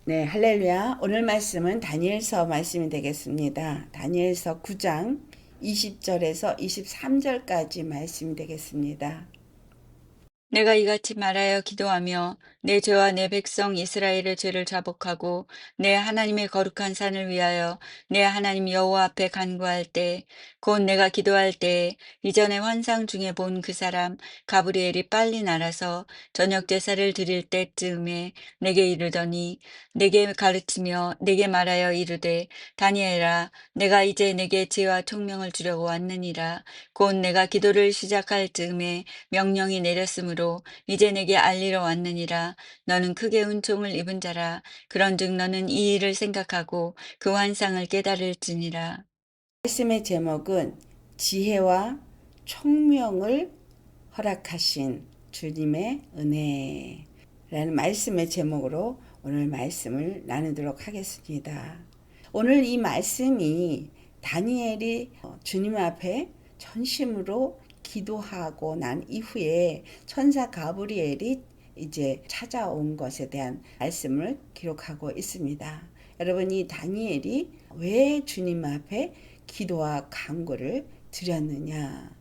네, 할렐루야. 오늘 말씀은 다니엘서 말씀이 되겠습니다. 다니엘서 9장 20절에서 23절까지 말씀이 되겠습니다. 내가 이같이 말하여 기도하며 내 죄와 내 백성 이스라엘의 죄를 자복하고 내 하나님의 거룩한 산을 위하여 내 하나님 여호와 앞에 간구할 때 곧 내가 기도할 때 이전에 환상 중에 본 그 사람 가브리엘이 빨리 날아서 저녁 제사를 드릴 때쯤에 내게 이르더니 내게 가르치며 내게 말하여 이르되 다니엘아 내가 이제 내게 지혜와 총명을 주려고 왔느니라. 곧 내가 기도를 시작할 즈음에 명령이 내렸으므로 이제 내게 알리러 왔느니라. 너는 크게 은총을 입은 자라. 그런즉 너는 이 일을 생각하고 그 환상을 깨달을지니라. 말씀의 제목은 지혜와 총명을 허락하신 주님의 은혜라는 말씀의 제목으로 오늘 말씀을 나누도록 하겠습니다. 오늘 이 말씀이 다니엘이 주님 앞에 전심으로 기도하고 난 이후에 천사 가브리엘이 이제 찾아온 것에 대한 말씀을 기록하고 있습니다. 여러분, 이 다니엘이 왜 주님 앞에 기도와 간구를 드렸느냐?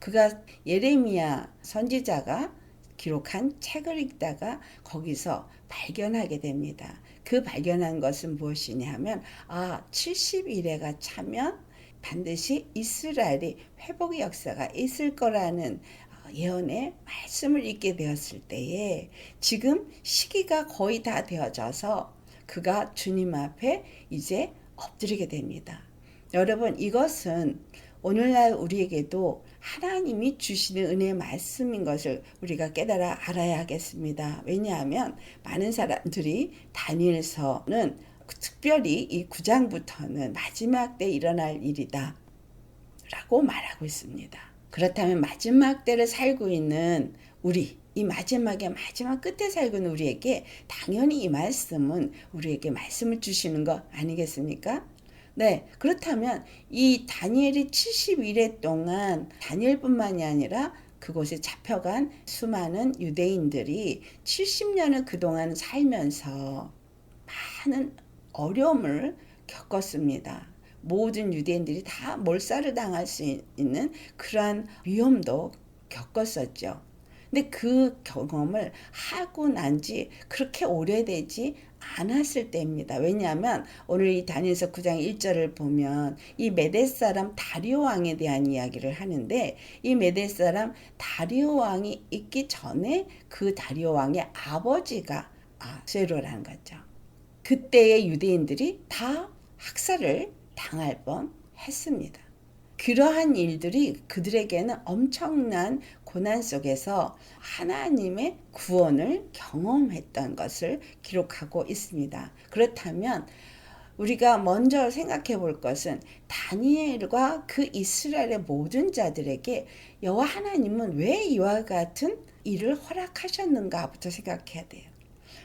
그가 예레미야 선지자가 기록한 책을 읽다가 거기서 발견하게 됩니다. 그 발견한 것은 무엇이냐 하면 70일에가 차면 반드시 이스라엘이 회복의 역사가 있을 거라는 예언의 말씀을 읽게 되었을 때에 지금 시기가 거의 다 되어져서 그가 주님 앞에 이제 엎드리게 됩니다. 여러분, 이것은 오늘날 우리에게도 하나님이 주시는 은혜의 말씀인 것을 우리가 깨달아 알아야 하겠습니다. 왜냐하면 많은 사람들이 다니엘서는 특별히 이 9장부터는 마지막 때 일어날 일이다 라고 말하고 있습니다. 그렇다면 마지막 때를 살고 있는 우리, 이 마지막 끝에 살고 있는 우리에게 당연히 이 말씀은 우리에게 말씀을 주시는 거 아니겠습니까? 네, 그렇다면 이 다니엘이 70일에 동안 다니엘뿐만이 아니라 그곳에 잡혀간 수많은 유대인들이 70년을 그동안 살면서 많은 어려움을 겪었습니다. 모든 유대인들이 다 몰살을 당할 수 있는 그러한 위험도 겪었었죠. 근데 그 경험을 하고 난 지 그렇게 오래되지 않았을 때입니다. 왜냐하면 오늘 이 다니엘서 9장 1절을 보면 이 메대 사람 다리오 왕에 대한 이야기를 하는데 이 메대 사람 다리오 왕이 있기 전에 그 다리오 왕의 아버지가 아수에로라는 거죠. 그때의 유대인들이 다 학살을 당할 뻔했습니다. 그러한 일들이 그들에게는 엄청난 고난 속에서 하나님의 구원을 경험했던 것을 기록하고 있습니다. 그렇다면 우리가 먼저 생각해 볼 것은 다니엘과 그 이스라엘의 모든 자들에게 여호와 하나님은 왜 이와 같은 일을 허락하셨는가부터 생각해야 돼요.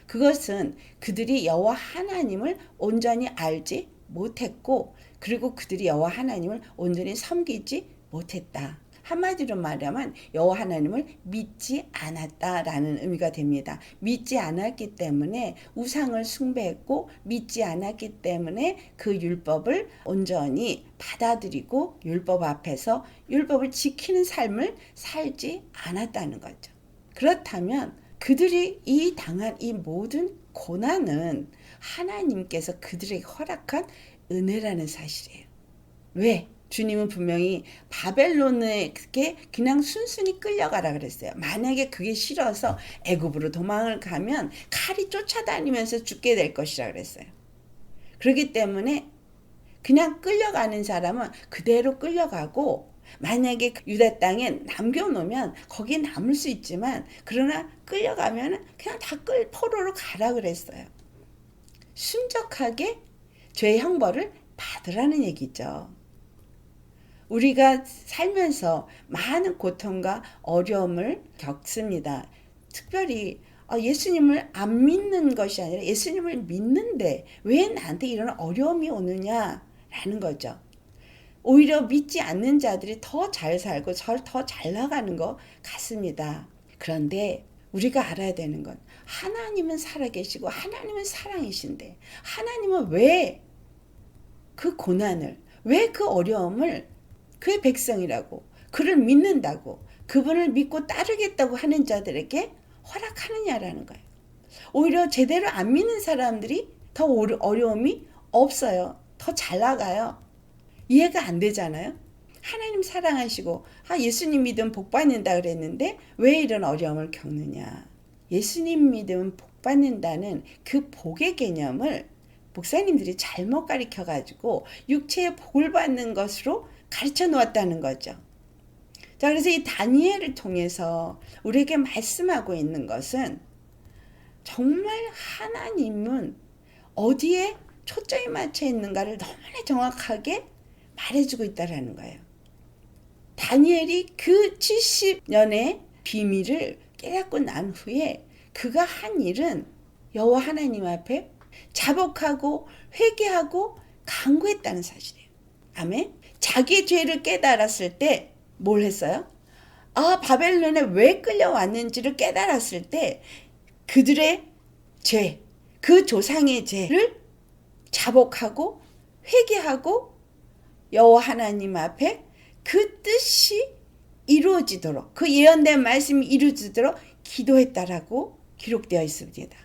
그것은 그들이 여호와 하나님을 온전히 알지 못했고, 그리고 그들이 여호와 하나님을 온전히 섬기지 못했다. 한마디로 말하면 여호와 하나님을 믿지 않았다라는 의미가 됩니다. 믿지 않았기 때문에 우상을 숭배했고, 믿지 않았기 때문에 그 율법을 온전히 받아들이고 율법 앞에서 율법을 지키는 삶을 살지 않았다는 거죠. 그렇다면 그들이 이 당한 이 모든 고난은 하나님께서 그들에게 허락한 은혜라는 사실이에요. 왜? 주님은 분명히 바벨론에게 그냥 순순히 끌려가라 그랬어요. 만약에 그게 싫어서 애굽으로 도망을 가면 칼이 쫓아다니면서 죽게 될 것이라 그랬어요. 그렇기 때문에 그냥 끌려가는 사람은 그대로 끌려가고, 만약에 유다 땅에 남겨놓으면 거기에 남을 수 있지만, 그러나 끌려가면 그냥 다 포로로 가라 그랬어요. 순적하게 죄의 형벌을 받으라는 얘기죠. 우리가 살면서 많은 고통과 어려움을 겪습니다. 특별히 예수님을 안 믿는 것이 아니라 예수님을 믿는데 왜 나한테 이런 어려움이 오느냐라는 거죠. 오히려 믿지 않는 자들이 더 잘 살고 더 잘 나가는 것 같습니다. 그런데 우리가 알아야 되는 건 하나님은 살아계시고 하나님은 사랑이신데 하나님은 왜 그 고난을, 왜 그 어려움을 그의 백성이라고, 그를 믿는다고, 그분을 믿고 따르겠다고 하는 자들에게 허락하느냐라는 거예요. 오히려 제대로 안 믿는 사람들이 더 어려움이 없어요. 더 잘 나가요. 이해가 안 되잖아요. 하나님 사랑하시고 예수님 믿으면 복 받는다 그랬는데 왜 이런 어려움을 겪느냐. 예수님 믿으면 복 받는다는 그 복의 개념을 목사님들이 잘못 가르쳐가지고 육체의 복을 받는 것으로 가르쳐 놓았다는 거죠. 자, 그래서 이 다니엘을 통해서 우리에게 말씀하고 있는 것은 정말 하나님은 어디에 초점이 맞춰 있는가를 너무나 정확하게 말해주고 있다는 거예요. 다니엘이 그 70년의 비밀을 깨닫고 난 후에 그가 한 일은 여호와 하나님 앞에 자복하고 회개하고 간구했다는 사실이에요. 아멘. 자기 죄를 깨달았을 때 뭘 했어요? 바벨론에 왜 끌려왔는지를 깨달았을 때 그들의 죄, 그 조상의 죄를 자복하고 회개하고 여호와 하나님 앞에 그 뜻이 이루어지도록, 그 예언된 말씀이 이루어지도록 기도했다라고 기록되어 있습니다.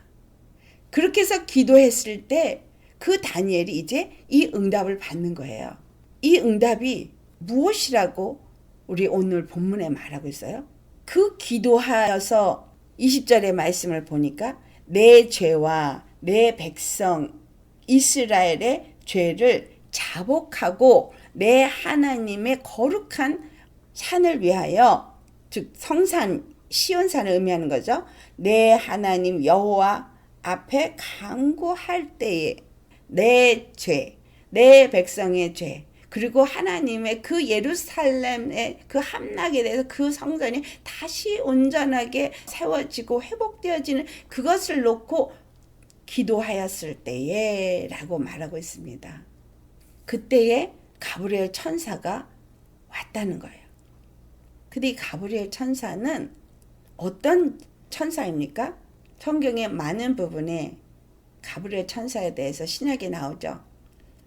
그렇게 해서 기도했을 때 그 다니엘이 이제 이 응답을 받는 거예요. 이 응답이 무엇이라고 우리 오늘 본문에 말하고 있어요? 그 기도하여서 20절의 말씀을 보니까 내 죄와 내 백성 이스라엘의 죄를 자복하고 내 하나님의 거룩한 산을 위하여, 즉 성산 시온산을 의미하는 거죠. 내 하나님 여호와 앞에 간구할 때에 내 죄, 내 백성의 죄, 그리고 하나님의 그 예루살렘의 그 함락에 대해서 그 성전이 다시 온전하게 세워지고 회복되어지는 그것을 놓고 기도하였을 때에 라고 말하고 있습니다. 그때에 가브리엘 천사가 왔다는 거예요. 근데 이 가브리엘 천사는 어떤 천사입니까? 성경의 많은 부분에 가브리엘 천사에 대해서 신약에 나오죠.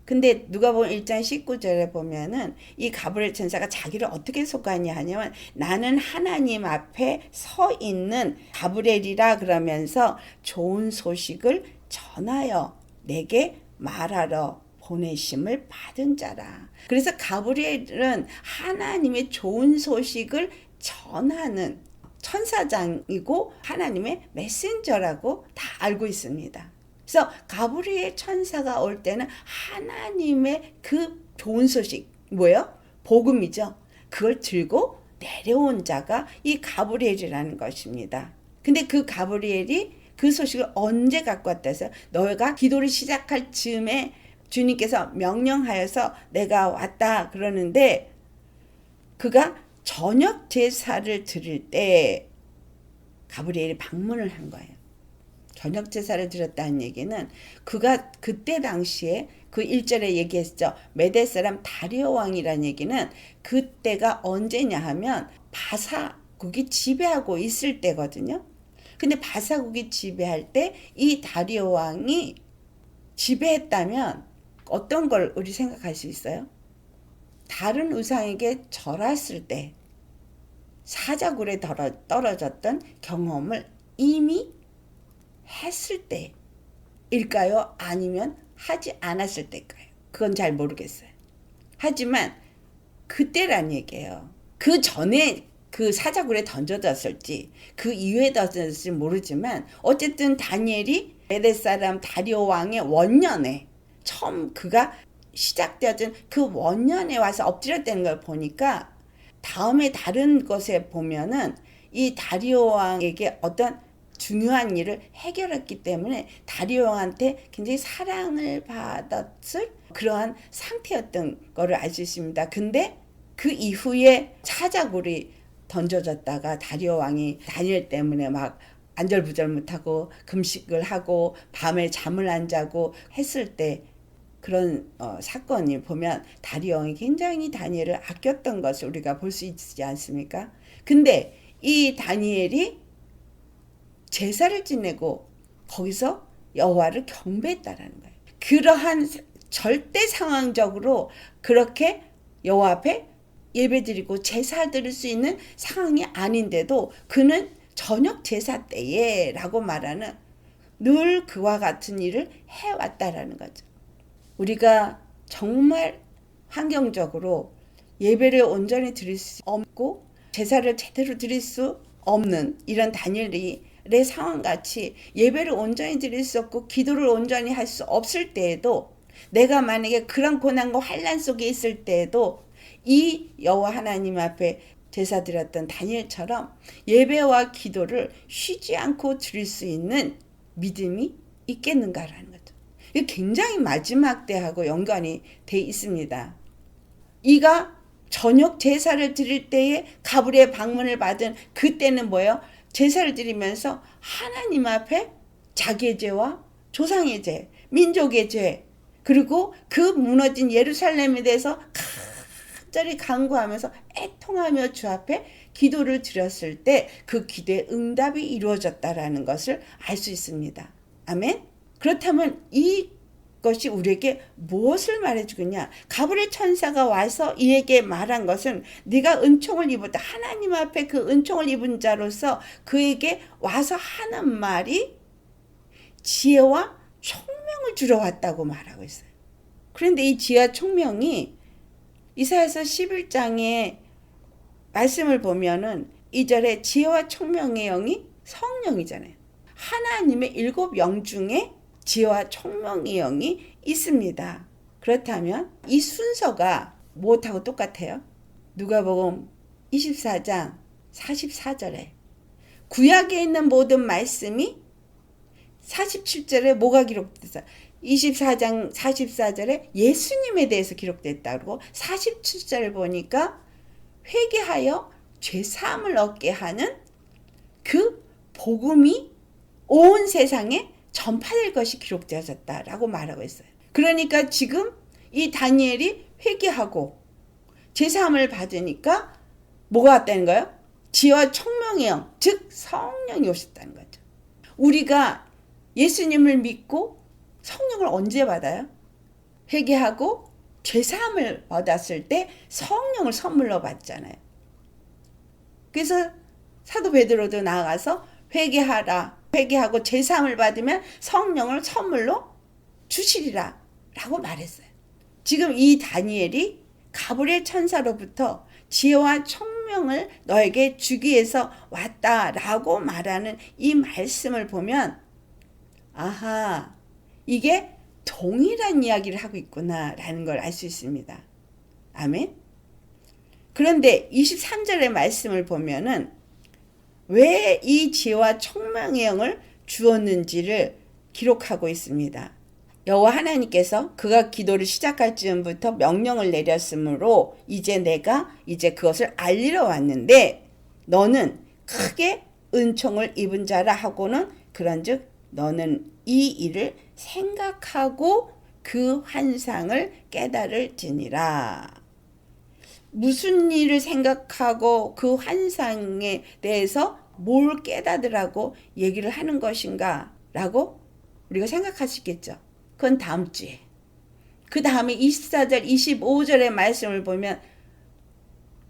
근데 누가복음 1장 19절에 보면은 이 가브리엘 천사가 자기를 어떻게 소개하냐 하냐면 나는 하나님 앞에 서 있는 가브리엘이라 그러면서 좋은 소식을 전하여 내게 말하러 보내심을 받은 자라. 그래서 가브리엘은 하나님의 좋은 소식을 전하는 천사장이고 하나님의 메신저라고 다 알고 있습니다. 그래서 가브리엘 천사가 올 때는 하나님의 그 좋은 소식, 뭐예요? 복음이죠. 그걸 들고 내려온 자가 이 가브리엘이라는 것입니다. 근데 그 가브리엘이 그 소식을 언제 갖고 왔다 해서 너희가 기도를 시작할 즈음에 주님께서 명령하여서 내가 왔다 그러는데 그가 저녁 제사를 드릴 때 가브리엘이 방문을 한 거예요. 저녁 제사를 드렸다는 얘기는 그가 그때 당시에 그 1절에 얘기했죠. 메대 사람 다리오 왕이라는 얘기는 그때가 언제냐 하면 바사국이 지배하고 있을 때거든요. 근데 바사국이 지배할 때 이 다리오 왕이 지배했다면 어떤 걸 우리 생각할 수 있어요? 다른 우상에게 절했을 때 사자굴에 떨어졌던 경험을 이미 했을 때일까요? 아니면 하지 않았을 때일까요? 그건 잘 모르겠어요. 하지만 그때란 얘기예요. 그 전에 그 사자굴에 던져졌을지 그 이후에 던져졌을지 모르지만 어쨌든 다니엘이 메대 사람 다리오 왕의 원년에 처음 그가 시작되어진 그 원년에 와서 엎드렸다는 걸 보니까 다음에 다른 것에 보면은 이 다리오 왕에게 어떤 중요한 일을 해결했기 때문에 다리오 왕한테 굉장히 사랑을 받았을 그러한 상태였던 거를 알 수 있습니다. 근데 그 이후에 사자굴이 던져졌다가 다리오 왕이 다니엘 때문에 막 안절부절 못하고 금식을 하고 밤에 잠을 안 자고 했을 때 그런 사건을 보면 다리오 왕이 굉장히 다니엘을 아꼈던 것을 우리가 볼 수 있지 않습니까? 근데 이 다니엘이 제사를 지내고 거기서 여호와를 경배했다라는 거예요. 그러한 절대 상황적으로 그렇게 여호와 앞에 예배드리고 제사 드릴 수 있는 상황이 아닌데도 그는 저녁 제사 때에 라고 말하는 늘 그와 같은 일을 해왔다라는 거죠. 우리가 정말 환경적으로 예배를 온전히 드릴 수 없고 제사를 제대로 드릴 수 없는 이런 다니엘의 상황같이 예배를 온전히 드릴 수 없고 기도를 온전히 할 수 없을 때에도 내가 만약에 그런 고난과 환난 속에 있을 때에도 이 여호와 하나님 앞에 제사 드렸던 다니엘처럼 예배와 기도를 쉬지 않고 드릴 수 있는 믿음이 있겠는가라는 거죠. 이게 굉장히 마지막 때하고 연관이 돼 있습니다. 이가 저녁 제사를 드릴 때에 가불의 방문을 받은 그때는 뭐예요? 제사를 드리면서 하나님 앞에 자기의 죄와 조상의 죄, 민족의 죄, 그리고 그 무너진 예루살렘에 대해서 간절히 간구하면서 애통하며 주 앞에 기도를 드렸을 때 그 기도의 응답이 이루어졌다라는 것을 알 수 있습니다. 아멘. 그렇다면 이것이 우리에게 무엇을 말해주겠냐? 가브리엘 천사가 와서 이에게 말한 것은 네가 은총을 입었다. 하나님 앞에 그 은총을 입은 자로서 그에게 와서 하는 말이 지혜와 총명을 주러 왔다고 말하고 있어요. 그런데 이 지혜와 총명이 이사야서 11장의 말씀을 보면은 2절에 지혜와 총명의 영이 성령이잖아요. 하나님의 7영 중에 지혜와 총명의 영이 있습니다. 그렇다면 이 순서가 무엇하고 똑같아요? 누가복음 24장 44절에 구약에 있는 모든 말씀이 47절에 뭐가 기록됐어요? 24장 44절에 예수님에 대해서 기록됐다고 47절을 보니까 회개하여 죄사함을 얻게 하는 그 복음이 온 세상에 전파될 것이 기록되어졌다라고 말하고 있어요. 그러니까 지금 이 다니엘이 회개하고 죄사함을 받으니까 뭐가 왔다는 거예요? 지혜와 총명의 영, 즉 성령이 오셨다는 거죠. 우리가 예수님을 믿고 성령을 언제 받아요? 회개하고 죄사함을 받았을 때 성령을 선물로 받잖아요. 그래서 사도 베드로도 나아가서 회개하고 죄사함을 받으면 성령을 선물로 주시리라 라고 말했어요. 지금 이 다니엘이 가브리엘 천사로부터 지혜와 총명을 너에게 주기 위해서 왔다라고 말하는 이 말씀을 보면 아하, 이게 동일한 이야기를 하고 있구나라는 걸 알 수 있습니다. 아멘. 그런데 23절의 말씀을 보면은 왜 이 지혜와 총명의 영을 주었는지를 기록하고 있습니다. 여호와 하나님께서 그가 기도를 시작할 즈음부터 명령을 내렸으므로 내가 그것을 알리러 왔는데 너는 크게 은총을 입은 자라 하고는 그런즉 너는 이 일을 생각하고 그 환상을 깨달을지니라. 무슨 일을 생각하고 그 환상에 대해서 뭘 깨닫으라고 얘기를 하는 것인가 라고 우리가 생각하시겠죠. 그건 다음 주에. 그 다음에 24절 25절의 말씀을 보면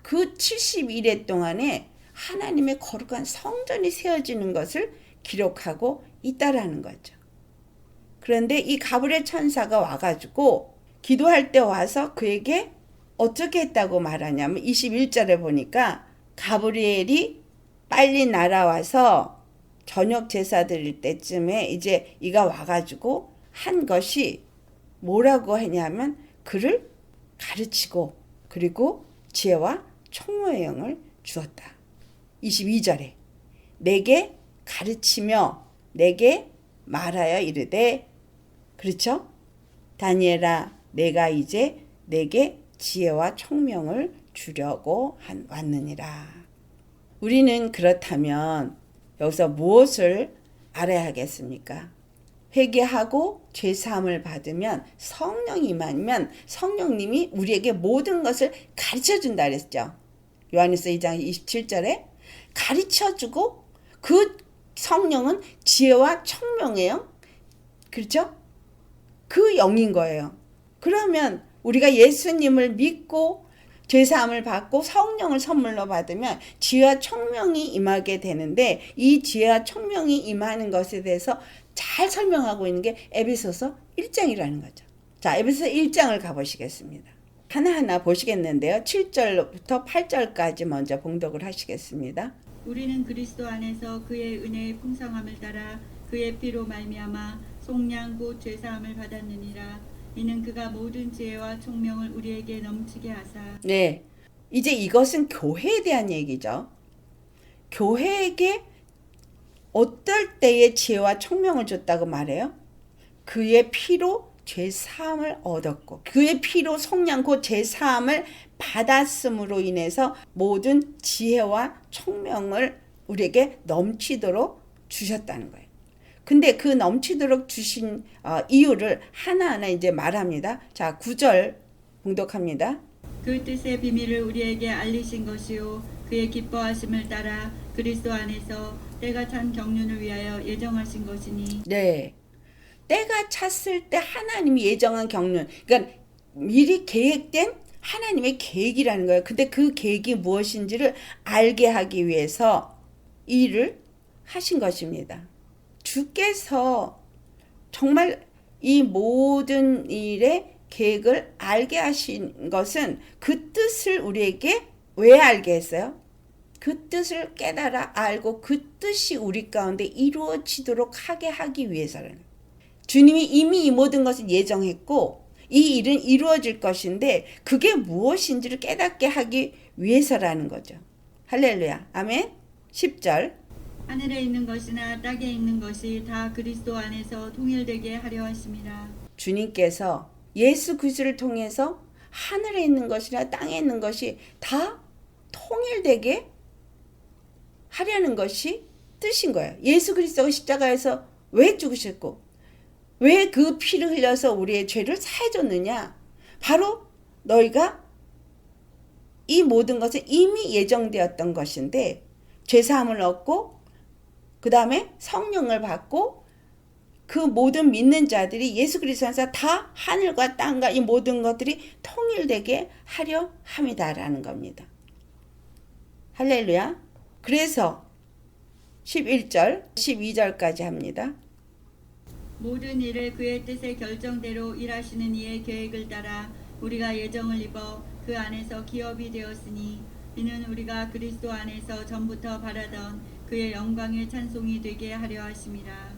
그 71회 동안에 하나님의 거룩한 성전이 세워지는 것을 기록하고 있다라는 거죠. 그런데 이 가브리엘 천사가 와가지고 기도할 때 와서 그에게 어떻게 했다고 말하냐면 21절에 보니까 가브리엘이 빨리 날아와서 저녁 제사 드릴 때쯤에 이가 와가지고 한 것이 뭐라고 했냐면 그를 가르치고 그리고 지혜와 총명의 영을 주었다. 22절에 내게 가르치며 내게 말하여 이르되 그렇죠? 다니엘아 내가 내게 지혜와 총명을 주려고 왔느니라. 우리는 그렇다면 여기서 무엇을 알아야 하겠습니까? 회개하고 죄사함을 받으면 성령이 임하면 성령님이 우리에게 모든 것을 가르쳐준다 그랬죠. 요한일서 2장 27절에 가르쳐주고 그 성령은 지혜와 청명해요. 그렇죠? 그 영인 거예요. 그러면 우리가 예수님을 믿고 죄사함을 받고 성령을 선물로 받으면 지혜와 청명이 임하게 되는데, 이 지혜와 청명이 임하는 것에 대해서 잘 설명하고 있는 게 에베소서 1장이라는 거죠. 자, 에베소서 1장을 가보시겠습니다. 하나하나 보시겠는데요. 7절부터 8절까지 먼저 봉독을 하시겠습니다. 우리는 그리스도 안에서 그의 은혜의 풍성함을 따라 그의 피로 말미암아 속량 곧 죄사함을 받았느니라. 이는 그가 모든 지혜와 총명을 우리에게 넘치게 하사. 네, 이제 이것은 교회에 대한 얘기죠. 교회에게 어떨 때에 지혜와 총명을 줬다고 말해요? 그의 피로 죄사함을 얻었고, 그의 피로 속량 곧 죄사함을 받았음으로 인해서 모든 지혜와 총명을 우리에게 넘치도록 주셨다는 거예요. 근데 그 넘치도록 주신 이유를 하나하나 이제 말합니다. 자, 9절 봉독합니다. 그 뜻의 비밀을 우리에게 알리신 것이요 그의 기뻐하심을 따라 그리스도 안에서 때가 찬 경륜을 위하여 예정하신 것이니. 네, 때가 찼을 때 하나님이 예정한 경륜, 그러니까 미리 계획된 하나님의 계획이라는 거예요. 근데 그 계획이 무엇인지를 알게 하기 위해서 이 일을 하신 것입니다. 주께서 정말 이 모든 일의 계획을 알게 하신 것은 그 뜻을 우리에게 왜 알게 했어요? 그 뜻을 깨달아 알고 그 뜻이 우리 가운데 이루어지도록 하게 하기 위해서라는 거예요. 주님이 이미 이 모든 것을 예정했고 이 일은 이루어질 것인데 그게 무엇인지를 깨닫게 하기 위해서라는 거죠. 할렐루야. 아멘. 10절. 하늘에 있는 것이나 땅에 있는 것이 다 그리스도 안에서 통일되게 하려 하심이라. 주님께서 예수 그리스도를 통해서 하늘에 있는 것이나 땅에 있는 것이 다 통일되게 하려는 것이 뜻인 거예요. 예수 그리스도가 십자가에서 왜 죽으셨고 왜 그 피를 흘려서 우리의 죄를 사해줬느냐? 바로 너희가 이 모든 것은 이미 예정되었던 것인데 죄사함을 얻고 그 다음에 성령을 받고 그 모든 믿는 자들이 예수 그리스도 안에서 다 하늘과 땅과 이 모든 것들이 통일되게 하려 함이다라는 겁니다. 할렐루야. 그래서 11절, 12절까지 합니다. 모든 일을 그의 뜻의 결정대로 일하시는 이의 계획을 따라 우리가 예정을 입어 그 안에서 기업이 되었으니 이는 우리가 그리스도 안에서 전부터 바라던 그의 영광의 찬송이 되게 하려 하심이라.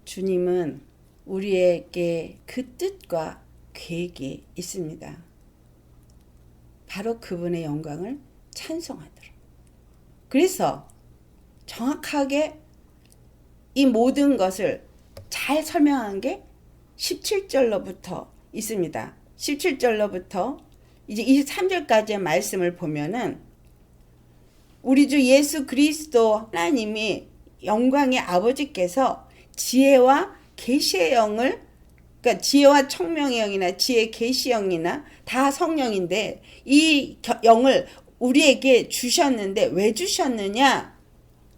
주님은 우리에게 그 뜻과 계획이 있습니다. 바로 그분의 영광을 찬송하도록. 그래서 정확하게 이 모든 것을 잘 설명한 게 17절로부터 있습니다. 17절로부터 이제 23절까지의 말씀을 보면은 우리 주 예수 그리스도 하나님이 영광의 아버지께서 지혜와 계시의 영을, 그러니까 지혜와 청명의 영이나 지혜 계시 영이나 다 성령인데 이 영을 우리에게 주셨는데 왜 주셨느냐?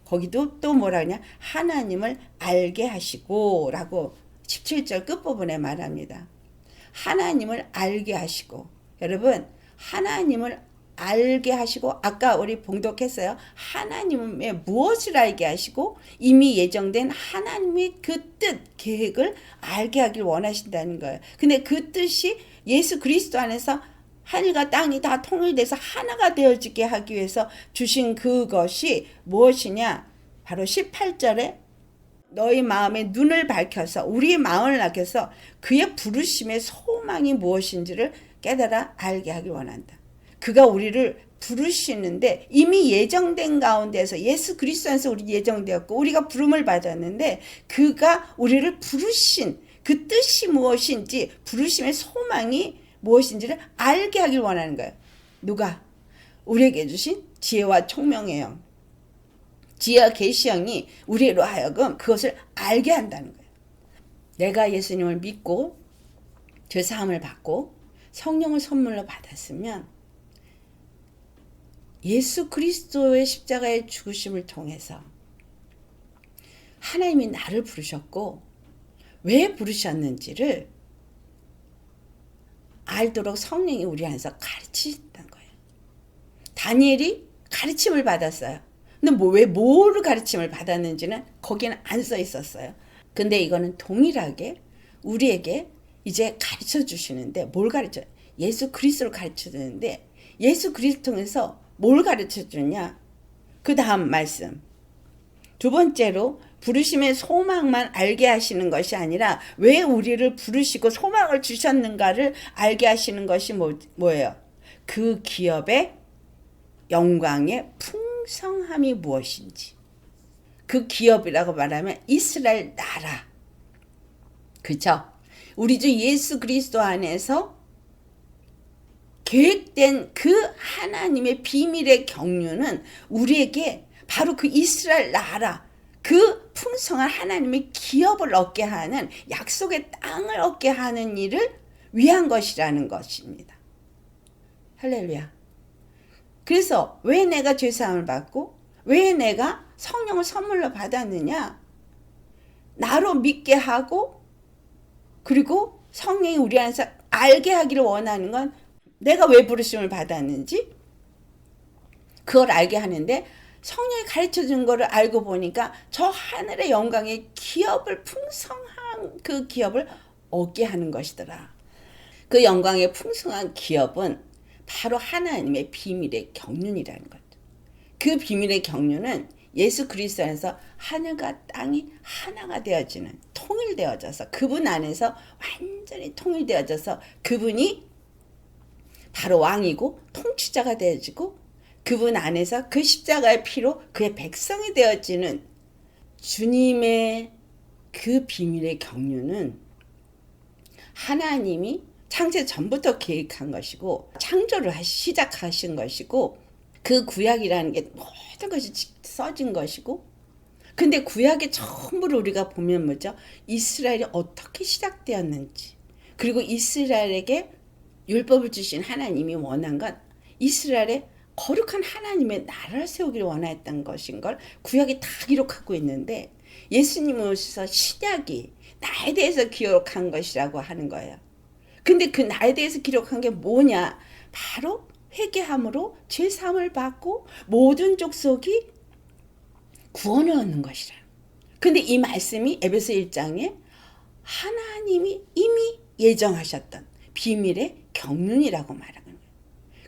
거기도 또 뭐라 하냐? 하나님을 알게 하시고 라고 17절 끝부분에 말합니다. 하나님을 알게 하시고, 여러분 하나님을 알게 하시고, 아까 우리 봉독했어요. 하나님의 무엇을 알게 하시고 이미 예정된 하나님의 그 뜻, 계획을 알게 하길 원하신다는 거예요. 근데 그 뜻이 예수 그리스도 안에서 하늘과 땅이 다 통일돼서 하나가 되어지게 하기 위해서 주신 그것이 무엇이냐? 바로 18절에 너희 마음의 눈을 밝혀서, 우리의 마음을 밝혀서 그의 부르심의 소망이 무엇인지를 깨달아 알게 하길 원한다. 그가 우리를 부르시는데 이미 예정된 가운데서 예수 그리스도 안에서 우리 예정되었고 우리가 부름을 받았는데 그가 우리를 부르신 그 뜻이 무엇인지, 부르심의 소망이 무엇인지를 알게 하길 원하는 거예요. 누가? 우리에게 주신 지혜와 총명의 영, 지혜와 계시 영이 우리로 하여금 그것을 알게 한다는 거예요. 내가 예수님을 믿고 죄사함을 받고 성령을 선물로 받았으면 예수 그리스도의 십자가의 죽으심을 통해서 하나님이 나를 부르셨고 왜 부르셨는지를 알도록 성령이 우리 안에서 가르치신다는 거예요. 다니엘이 가르침을 받았어요. 근데 왜 뭐를 가르침을 받았는지는 거기는 안 써 있었어요. 근데 이거는 동일하게 우리에게 이제 가르쳐 주시는데 뭘 가르쳐요? 예수 그리스도를 가르쳐 주는데 예수 그리스도 통해서 뭘 가르쳐 주냐? 그 다음 말씀. 두 번째로 부르심의 소망만 알게 하시는 것이 아니라 왜 우리를 부르시고 소망을 주셨는가를 알게 하시는 것이 뭐예요? 그 기업의 영광의 풍성함이 무엇인지. 그 기업이라고 말하면 이스라엘 나라. 그죠? 우리 주 예수 그리스도 안에서 계획된 그 하나님의 비밀의 경륜은 우리에게 바로 그 이스라엘 나라, 그 풍성한 하나님의 기업을 얻게 하는, 약속의 땅을 얻게 하는 일을 위한 것이라는 것입니다. 할렐루야. 그래서 왜 내가 죄사함을 받고 왜 내가 성령을 선물로 받았느냐? 나로 믿게 하고 그리고 성령이 우리 안에서 알게 하기를 원하는 건 내가 왜 부르심을 받았는지 그걸 알게 하는데 성령이 가르쳐준 거를 알고 보니까 저 하늘의 영광의 기업을 풍성한 그 기업을 얻게 하는 것이더라. 그 영광의 풍성한 기업은 바로 하나님의 비밀의 경륜이라는 것. 그 비밀의 경륜은 예수 그리스도 안에서 하늘과 땅이 하나가 되어지는, 통일되어져서 그분 안에서 완전히 통일되어져서 그분이 바로 왕이고 통치자가 되어지고 그분 안에서 그 십자가의 피로 그의 백성이 되어지는 주님의 그 비밀의 경륜은 하나님이 창세 전부터 계획한 것이고 창조를 시작하신 것이고 그 구약이라는 게 모든 것이 써진 것이고 근데 구약의 전부를 우리가 보면 뭐죠? 이스라엘이 어떻게 시작되었는지 그리고 이스라엘에게 율법을 주신 하나님이 원한 건 이스라엘의 거룩한 하나님의 나라를 세우기를 원했던 것인 걸 구약이 다 기록하고 있는데 예수님이 오셔서 신약이 나에 대해서 기록한 것이라고 하는 거예요. 근데 그 나에 대해서 기록한 게 뭐냐? 바로 회개함으로 죄사함을 받고 모든 족속이 구원을 얻는 것이라. 근데 이 말씀이 에베소 1장에 하나님이 이미 예정하셨던 비밀의 경륜이라고 말하는 거예요.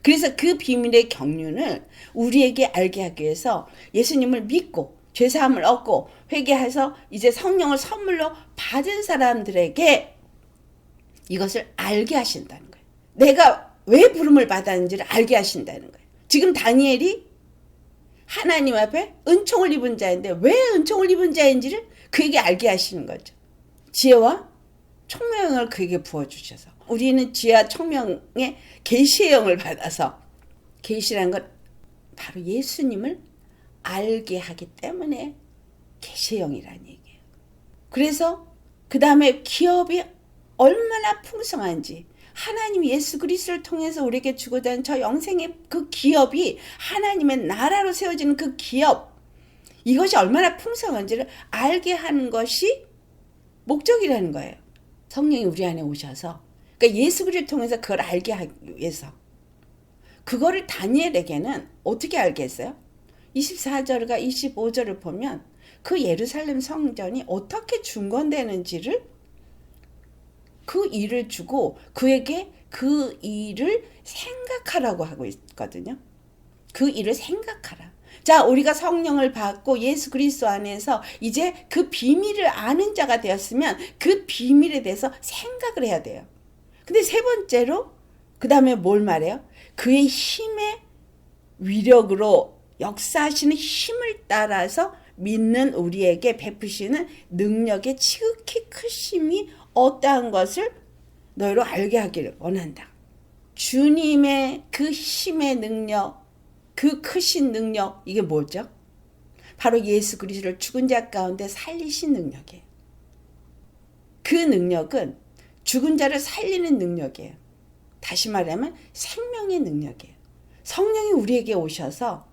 그래서 그 비밀의 경륜을 우리에게 알게 하기 위해서 예수님을 믿고 죄사함을 얻고 회개해서 이제 성령을 선물로 받은 사람들에게 이것을 알게 하신다는 거예요. 내가 왜 부름을 받았는지를 알게 하신다는 거예요. 지금 다니엘이 하나님 앞에 은총을 입은 자인데 왜 은총을 입은 자인지를 그에게 알게 하시는 거죠. 지혜와 총명을 그에게 부어주셔서 우리는 지혜와 총명의 계시의 영을 받아서 계시라는 건 바로 예수님을 알게 하기 때문에 계시의 영이라는 얘기예요. 그래서 그 다음에 기업이 얼마나 풍성한지 하나님 예수 그리스도를 통해서 우리에게 주고자 하는 저 영생의 그 기업이 하나님의 나라로 세워지는 그 기업 이것이 얼마나 풍성한지를 알게 하는 것이 목적이라는 거예요. 성령이 우리 안에 오셔서 그러니까 예수 그리스도를 통해서 그걸 알게 하기 위해서 그거를 다니엘에게는 어떻게 알게 했어요? 24절과 25절을 보면 그 예루살렘 성전이 어떻게 중건되는지를 그 일을 주고 그에게 그 일을 생각하라고 하고 있거든요. 그 일을 생각하라. 자, 우리가 성령을 받고 예수 그리스도 안에서 이제 그 비밀을 아는 자가 되었으면 그 비밀에 대해서 생각을 해야 돼요. 근데 세 번째로 그 다음에 뭘 말해요? 그의 힘의 위력으로 역사하시는 힘을 따라서 믿는 우리에게 베푸시는 능력의 지극히 크심이 어떠한 것을 너희로 알게 하기를 원한다. 주님의 그 힘의 능력, 그 크신 능력, 이게 뭐죠? 바로 예수 그리스도를 죽은 자 가운데 살리신 능력이에요. 그 능력은 죽은 자를 살리는 능력이에요. 다시 말하면 생명의 능력이에요. 성령이 우리에게 오셔서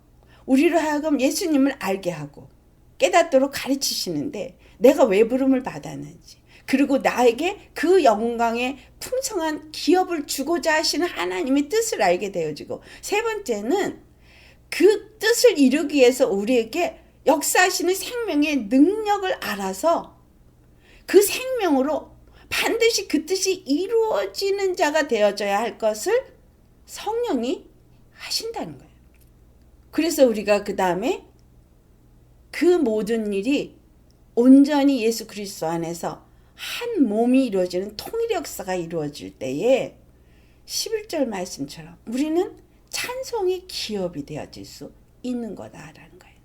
우리로 하여금 예수님을 알게 하고 깨닫도록 가르치시는데 내가 왜 부름을 받았는지, 그리고 나에게 그 영광의 풍성한 기업을 주고자 하시는 하나님의 뜻을 알게 되어지고, 세 번째는 그 뜻을 이루기 위해서 우리에게 역사하시는 생명의 능력을 알아서 그 생명으로 반드시 그 뜻이 이루어지는 자가 되어져야 할 것을 성령이 하신다는 거예요. 그래서 우리가 그 다음에 그 모든 일이 온전히 예수 그리스도 안에서 한 몸이 이루어지는 통일의 역사가 이루어질 때에 11절 말씀처럼 우리는 찬송의 기업이 되어질 수 있는 거다라는 거예요.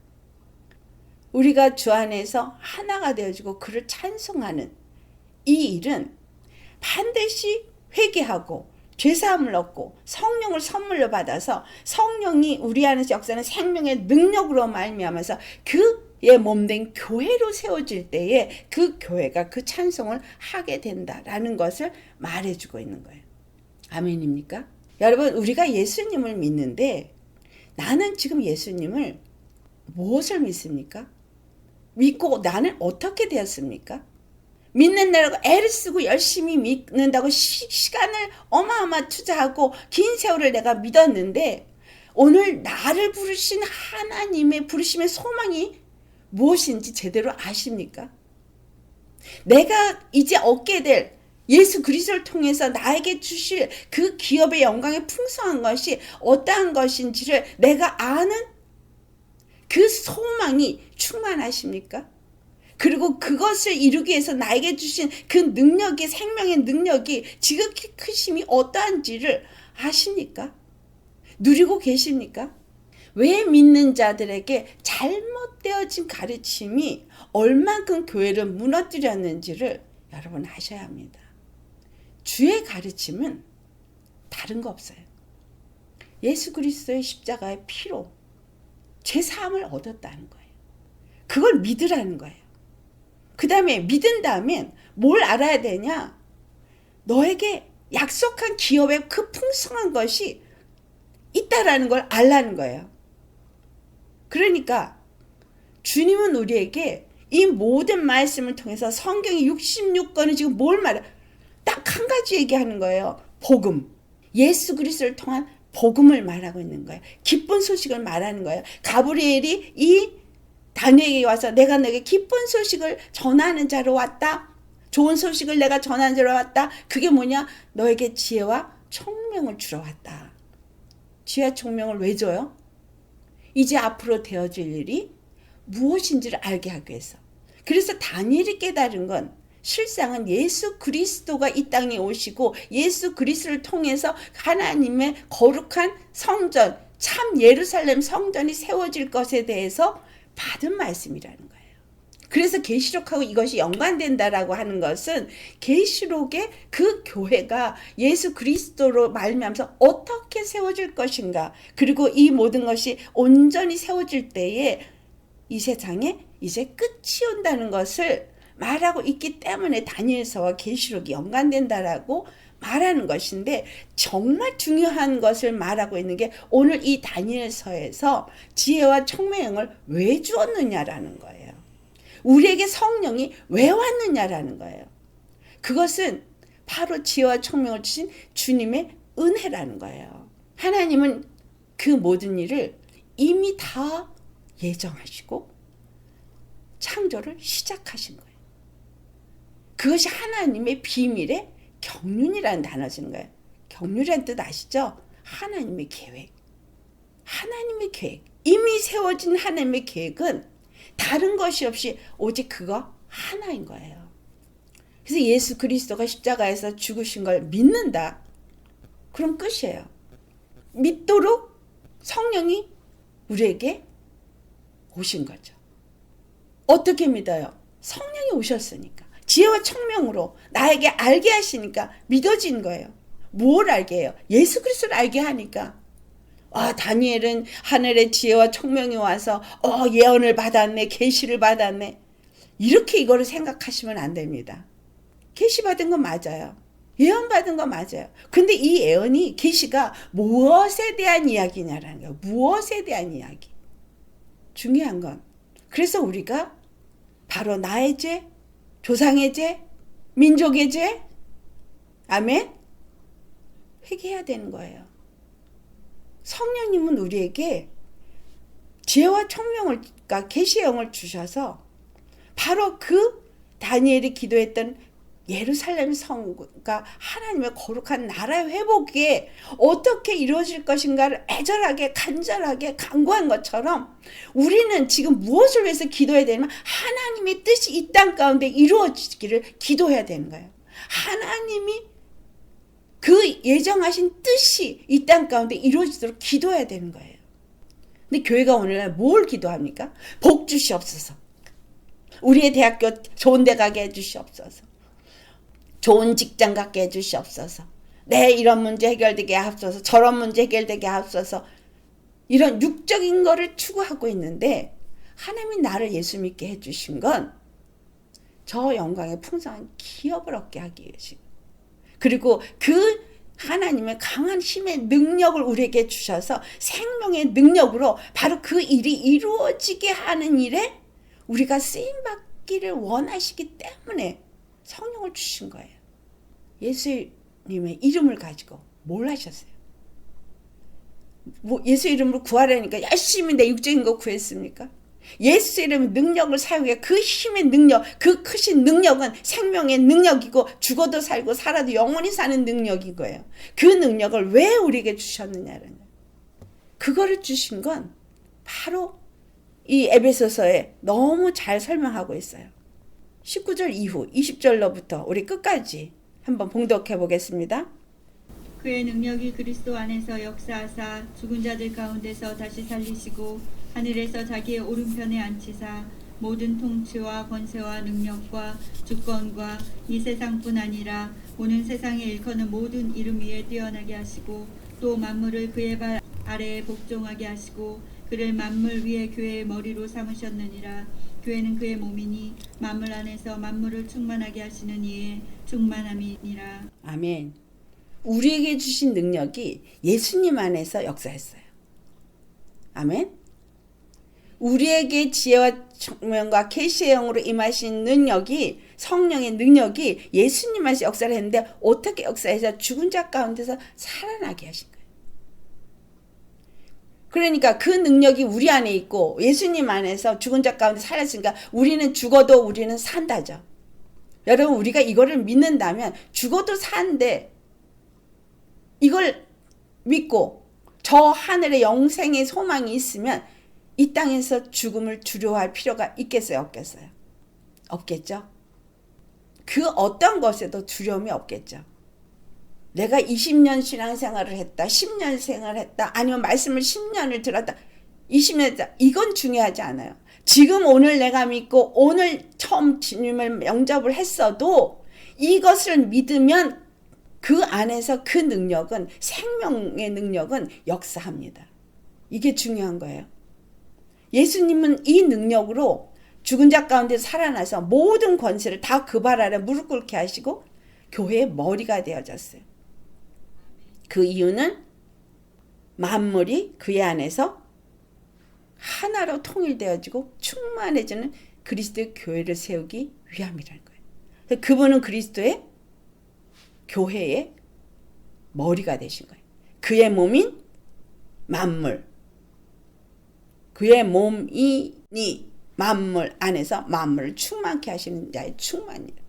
우리가 주 안에서 하나가 되어지고 그를 찬송하는 이 일은 반드시 회개하고 죄사함을 얻고 성령을 선물로 받아서 성령이 우리 안에서 역사하는 생명의 능력으로 말미암아서 그의 몸된 교회로 세워질 때에 그 교회가 그 찬송을 하게 된다라는 것을 말해주고 있는 거예요. 아멘입니까? 여러분, 우리가 예수님을 믿는데 나는 지금 예수님을 무엇을 믿습니까? 믿고 나는 어떻게 되었습니까? 믿는다고 애를 쓰고 열심히 믿는다고 시간을 어마어마 투자하고 긴 세월을 내가 믿었는데 오늘 나를 부르신 하나님의 부르심의 소망이 무엇인지 제대로 아십니까? 내가 이제 얻게 될 예수 그리스도를 통해서 나에게 주실 그 기업의 영광의 풍성한 것이 어떠한 것인지를 내가 아는 그 소망이 충만하십니까? 그리고 그것을 이루기 위해서 나에게 주신 그 능력이, 생명의 능력이 지극히 크심이 어떠한지를 아십니까? 누리고 계십니까? 왜 믿는 자들에게 잘못되어진 가르침이 얼만큼 교회를 무너뜨렸는지를 여러분 아셔야 합니다. 주의 가르침은 다른 거 없어요. 예수 그리스도의 십자가의 피로 죄사함을 얻었다는 거예요. 그걸 믿으라는 거예요. 그 다음에 믿은 다음엔 뭘 알아야 되냐? 너에게 약속한 기업의 그 풍성한 것이 있다라는 걸 알라는 거예요. 그러니까 주님은 우리에게 이 모든 말씀을 통해서 성경이 66권은 지금 뭘 말해? 딱 한 가지 얘기하는 거예요. 복음. 예수 그리스도를 통한 복음을 말하고 있는 거예요. 기쁜 소식을 말하는 거예요. 가브리엘이 이 다니엘에게 와서 내가 너에게 기쁜 소식을 전하는 자로 왔다. 좋은 소식을 내가 전하는 자로 왔다. 그게 뭐냐? 너에게 지혜와 총명을 주러 왔다. 지혜와 총명을 왜 줘요? 이제 앞으로 되어질 일이 무엇인지를 알게 하기 위해서. 그래서 다니엘이 깨달은 건 실상은 예수 그리스도가 이 땅에 오시고 예수 그리스도를 통해서 하나님의 거룩한 성전, 참 예루살렘 성전이 세워질 것에 대해서 받은 말씀이라는 거예요. 그래서 계시록하고 이것이 연관된다라고 하는 것은 계시록의 그 교회가 예수 그리스도로 말미암아서 어떻게 세워질 것인가, 그리고 이 모든 것이 온전히 세워질 때에 이 세상에 이제 끝이 온다는 것을 말하고 있기 때문에 다니엘서와 계시록이 연관된다라고 말하는 것인데, 정말 중요한 것을 말하고 있는 게 오늘 이 다니엘서에서 지혜와 총명을 왜 주었느냐라는 거예요. 우리에게 성령이 왜 왔느냐라는 거예요. 그것은 바로 지혜와 총명을 주신 주님의 은혜라는 거예요. 하나님은 그 모든 일을 이미 다 예정하시고 창조를 시작하신 거예요. 그것이 하나님의 비밀의 경륜이라는 단어 쓰는 거예요. 경륜이라는 뜻 아시죠? 하나님의 계획. 하나님의 계획. 이미 세워진 하나님의 계획은 다른 것이 없이 오직 그거 하나인 거예요. 그래서 예수 그리스도가 십자가에서 죽으신 걸 믿는다. 그럼 끝이에요. 믿도록 성령이 우리에게 오신 거죠. 어떻게 믿어요? 성령이 오셨으니까. 지혜와 총명으로 나에게 알게 하시니까 믿어진 거예요. 뭘 알게 해요? 예수 그리스도를 알게 하니까. 다니엘은 하늘의 지혜와 총명이 와서 예언을 받았네, 계시를 받았네. 이렇게 이거를 생각하시면 안 됩니다. 계시 받은 건 맞아요. 예언 받은 건 맞아요. 근데 이 예언이, 계시가 무엇에 대한 이야기냐라는 거예요. 무엇에 대한 이야기. 중요한 건 그래서 우리가 바로 나의 죄, 조상의 죄, 민족의 죄, 아멘? 회개해야 되는 거예요. 성령님은 우리에게 지혜와 총명을, 그러니까 계시의 영을 주셔서 바로 그 다니엘이 기도했던 예루살렘 성과 하나님의 거룩한 나라의 회복이 어떻게 이루어질 것인가를 애절하게 간절하게 간구한 것처럼 우리는 지금 무엇을 위해서 기도해야 되냐면 하나님의 뜻이 이 땅 가운데 이루어지기를 기도해야 되는 거예요. 하나님이 그 예정하신 뜻이 이 땅 가운데 이루어지도록 기도해야 되는 거예요. 근데 교회가 오늘날 뭘 기도합니까? 복 주시옵소서. 우리의 대학교 좋은 데 가게 해주시옵소서. 좋은 직장 갖게 해주시옵소서. 내 이런 문제 해결되게 하옵소서. 저런 문제 해결되게 하옵소서. 이런 육적인 거를 추구하고 있는데 하나님이 나를 예수 믿게 해주신 건 저 영광의 풍성한 기업을 얻게 하기 위해서, 그리고 그 하나님의 강한 힘의 능력을 우리에게 주셔서 생명의 능력으로 바로 그 일이 이루어지게 하는 일에 우리가 쓰임받기를 원하시기 때문에 성령을 주신 거예요. 예수님의 이름을 가지고 뭘 하셨어요? 예수 이름으로 구하려니까 열심히 내 육적인 거 구했습니까? 예수 이름의 능력을 사용해 그 힘의 능력, 그 크신 능력은 생명의 능력이고 죽어도 살고 살아도 영원히 사는 능력인 거예요. 그 능력을 왜 우리에게 주셨느냐는, 그거를 주신 건 바로 이 에베소서에 너무 잘 설명하고 있어요. 19절 이후 20절로부터 우리 끝까지 한번 봉독해 보겠습니다. 그의 능력이 그리스도 안에서 역사하사 죽은 자들 가운데서 다시 살리시고 하늘에서 자기의 오른편에 앉히사 모든 통치와 권세와 능력과 주권과 이 세상뿐 아니라 오는 세상에 일컫는 모든 이름 위에 뛰어나게 하시고 또 만물을 그의 발 아래에 복종하게 하시고 그를 만물 위에 교회의 머리로 삼으셨느니라. 교회는 그의 몸이니 만물 안에서 만물을 충만하게 하시는 이의 충만함이니라. 아멘. 우리에게 주신 능력이 예수님 안에서 역사했어요. 아멘. 우리에게 지혜와 총명과 계시의 영으로 임하신 능력이, 성령의 능력이 예수님 안에서 역사를 했는데 어떻게 역사해서 죽은 자 가운데서 살아나게 하신 거예요. 그러니까 그 능력이 우리 안에 있고 예수님 안에서 죽은 자 가운데 살았으니까 우리는 죽어도 우리는 산다죠. 여러분, 우리가 이거를 믿는다면 죽어도 사는데 이걸 믿고 저 하늘의 영생의 소망이 있으면 이 땅에서 죽음을 두려워할 필요가 있겠어요? 없겠어요? 없겠죠? 그 어떤 것에도 두려움이 없겠죠. 내가 20년 신앙생활을 했다, 10년 생활을 했다, 아니면 말씀을 10년을 들었다, 20년 했다, 이건 중요하지 않아요. 지금 오늘 내가 믿고 오늘 처음 주님을 영접을 했어도 이것을 믿으면 그 안에서 그 능력은, 생명의 능력은 역사합니다. 이게 중요한 거예요. 예수님은 이 능력으로 죽은 자 가운데 살아나서 모든 권세를 다 그 발 아래 무릎 꿇게 하시고 교회의 머리가 되어졌어요. 그 이유는 만물이 그의 안에서 하나로 통일되어지고 충만해지는 그리스도의 교회를 세우기 위함이라는 거예요. 그분은 그리스도의 교회의 머리가 되신 거예요. 그의 몸인 만물, 그의 몸이니 만물 안에서 만물을 충만케 하시는 자의 충만이에요.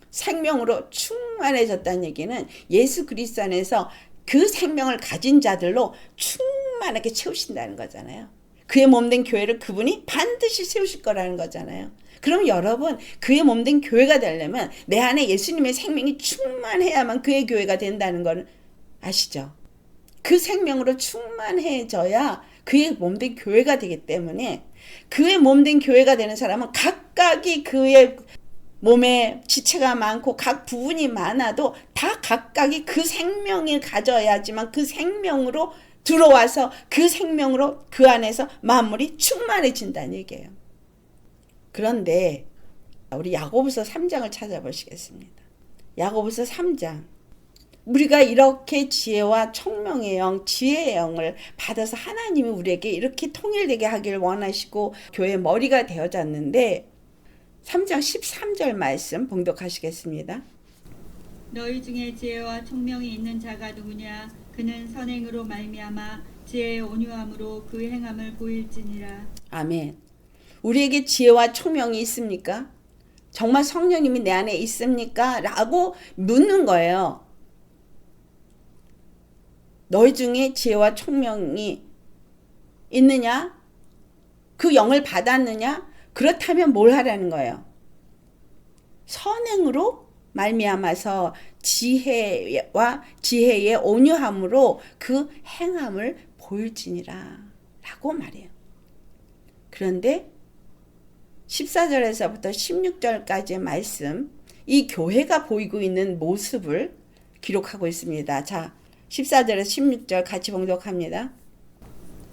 생명으로 충만해졌다는 얘기는 예수 그리스도 안에서 그 생명을 가진 자들로 충만하게 채우신다는 거잖아요. 그의 몸된 교회를 그분이 반드시 세우실 거라는 거잖아요. 그럼 여러분, 그의 몸된 교회가 되려면 내 안에 예수님의 생명이 충만해야만 그의 교회가 된다는 걸 아시죠? 그 생명으로 충만해져야 그의 몸된 교회가 되기 때문에 그의 몸된 교회가 되는 사람은 각각이 그의 몸에 지체가 많고 각 부분이 많아도 다 각각이 그 생명을 가져야지만 그 생명으로 들어와서 그 생명으로 그 안에서 만물이 충만해진다는 얘기예요. 그런데 우리 야고보서 3장을 찾아보시겠습니다. 야고보서 3장 우리가 이렇게 지혜와 총명의 영, 지혜의 영을 받아서 하나님이 우리에게 이렇게 통일되게 하기를 원하시고 교회의 머리가 되어졌는데 3장 13절 말씀 봉독하시겠습니다. 너희 중에 지혜와 총명이 있는 자가 누구냐? 그는 선행으로 말미암아 지혜의 온유함으로 그 행함을 보일지니라. 아멘. 우리에게 지혜와 총명이 있습니까? 정말 성령님이 내 안에 있습니까? 라고 묻는 거예요. 너희 중에 지혜와 총명이 있느냐? 그 영을 받았느냐? 그렇다면 뭘 하라는 거예요? 선행으로 말미암아서 지혜와 지혜의 온유함으로 그 행함을 보일지니라 라고 말해요. 그런데 14절에서부터 16절까지의 말씀, 이 교회가 보이고 있는 모습을 기록하고 있습니다. 자, 14절에서 16절 같이 봉독합니다.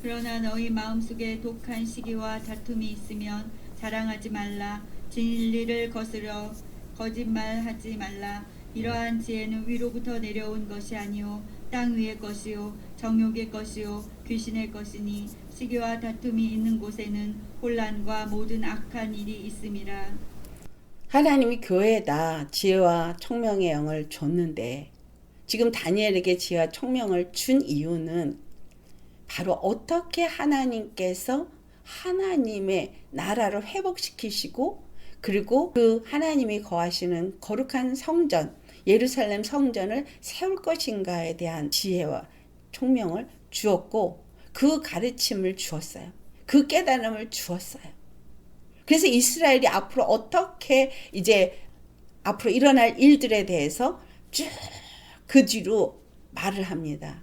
그러나 너희 마음속에 독한 시기와 다툼이 있으면 자랑하지 말라. 진리를 거스려 거짓말하지 말라. 이러한 지혜는 위로부터 내려온 것이 아니요 땅 위의 것이요 정욕의 것이요 귀신의 것이니 시기와 다툼이 있는 곳에는 혼란과 모든 악한 일이 있음이라. 하나님이 교회에다 지혜와 총명의 영을 줬는데 지금 다니엘에게 지혜와 총명을 준 이유는 바로 어떻게 하나님께서 하나님의 나라를 회복시키시고 그리고 그 하나님이 거하시는 거룩한 성전, 예루살렘 성전을 세울 것인가에 대한 지혜와 총명을 주었고 그 가르침을 주었어요. 그 깨달음을 주었어요. 그래서 이스라엘이 앞으로 어떻게 이제 앞으로 일어날 일들에 대해서 쭉 그 뒤로 말을 합니다.